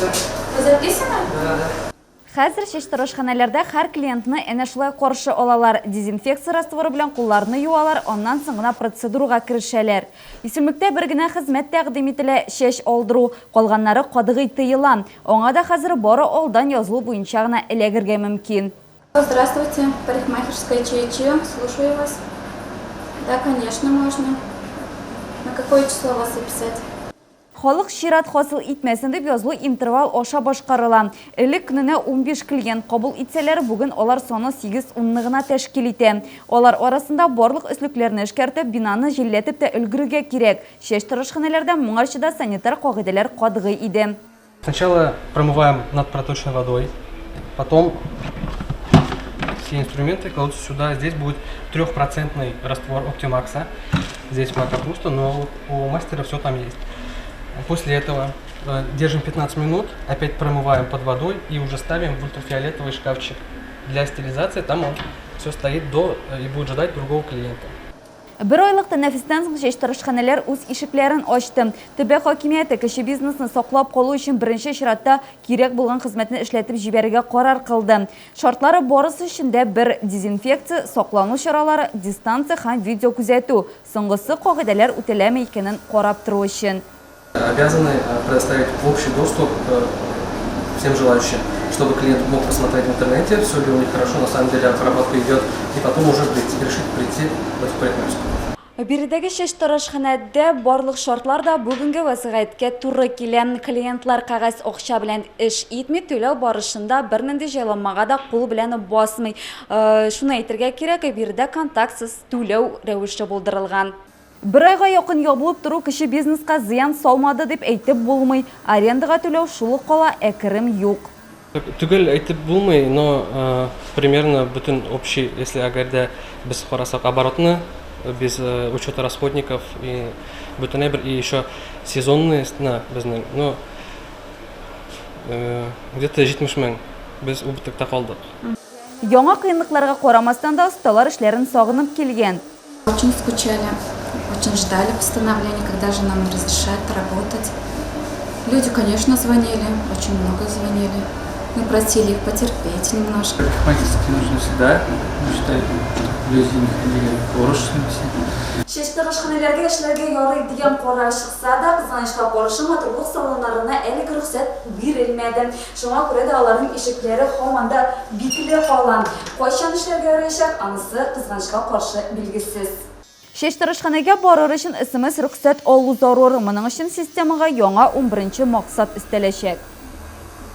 Вы записаны? Хәзер шешторышханәләрдә һәр клиентны әнә шулай каршы алалар. Дезинфекция растворы белән кулларны юалар, аннан соң гына процедурага керешәләр. Исемлектә бер генә хезмәт тәкъдим ителә: шеш алдыру, калганнары кадыгый тыела. Аңа да хәзер бары алдан язылу буенча гына эләгергә мөмкин. Здравствуйте, парикмахерская Чечи, слушаю вас. Да, конечно, можно. На какое число вас записать? Халык шират хасыл итмәсен дип язылу интервал аша башкарыла. Элек көненә 15 клиент кабул итсәләр, бүген алар саны 8-10 гына тәшкил итә. Алар арасында барлык өслекләрне эшкәртеп, бинаны җилләтеп тә өлгерергә кирәк. Шешторышханәләрдә моңарчыда санитар кагыйдәләр катгый иде. Сначала промываем над проточной водой, потом все инструменты кладутся сюда. Здесь будет 3% раствор Оптимакса. Здесь моя капуста, но у мастера все там есть. После этого держим 15 минут, опять промываем под водой и уже ставим в ультрафиолетовый шкафчик для стерилизации. Там он все стоит и будет ждать другого клиента. Бер айлык тәнәфестән соң шешторышханәләр үз ишекләрен ачты. Төбәк хакимияте кеше бизнесны саклап калу өчен беренче чиратта кирәк булган хезмәтне эшләтеп җибәрергә карар кылды. Шартлары барысы өчен дә бер дезинфекция, саклану чаралары, дистанция һәм видео күзәтү. Соңгысы кагыйдәләр үтәләме икәнен карап тору өчен. Обязаны предоставить общий доступ всем желающим, чтобы клиент мог посмотреть в интернете, все ли у них хорошо, на самом деле отработка идет, и потом уже решить прийти в эту парикмахерскую. Биредәге шешторышханәдә барлык шартлар да бүгенге вәзгыятькә туры килә. Клиентлар кагаз акча белән эш итми, түләү барышында бернинди җайланмага да кул белән басмый. Шуны әйтергә кирәк, биредә контактсыз түләү рәвеше булдырылган. Бер айга якын ябылып туру кеше бизнеска зыян салмады дип әйтеп булмый. Арендага түләү шулы кала, әкрем юк. Түгел әйтеп булмый, но примерно бүтән общий, если агарда без карасак оборотны, без учета расходников и бүтән бер и еще сезонные безнең, но где-то 70 мең без убытыкта калдык. Яңа кыенлыкларга карамастан да осталар эшләрен сагынып килгән. Очень скучали, очень ждали постановления, когда же нам разрешат работать. Люди, конечно, звонили, очень много звонили. Мы просили их потерпеть немножко. Парикмахерские нужно всегда, считаю, люди не ходили порушенными все. Шешторышханәләргә эшләргә ярый дигән карар чыкса да, кызганычка каршы матурлык салоннарына әле рөхсәт бирелмәде. Шуңа күрә дә аларның ишекләре һаман да бикле калган. Кайчан эшләргә ярыячак, анысы кызганычка каршы билгесез. Шешторышханәгә барыр өчен СМС рөхсәт алу зарур. Моның өчен системага яңа 11-нче максат өстәләчәк.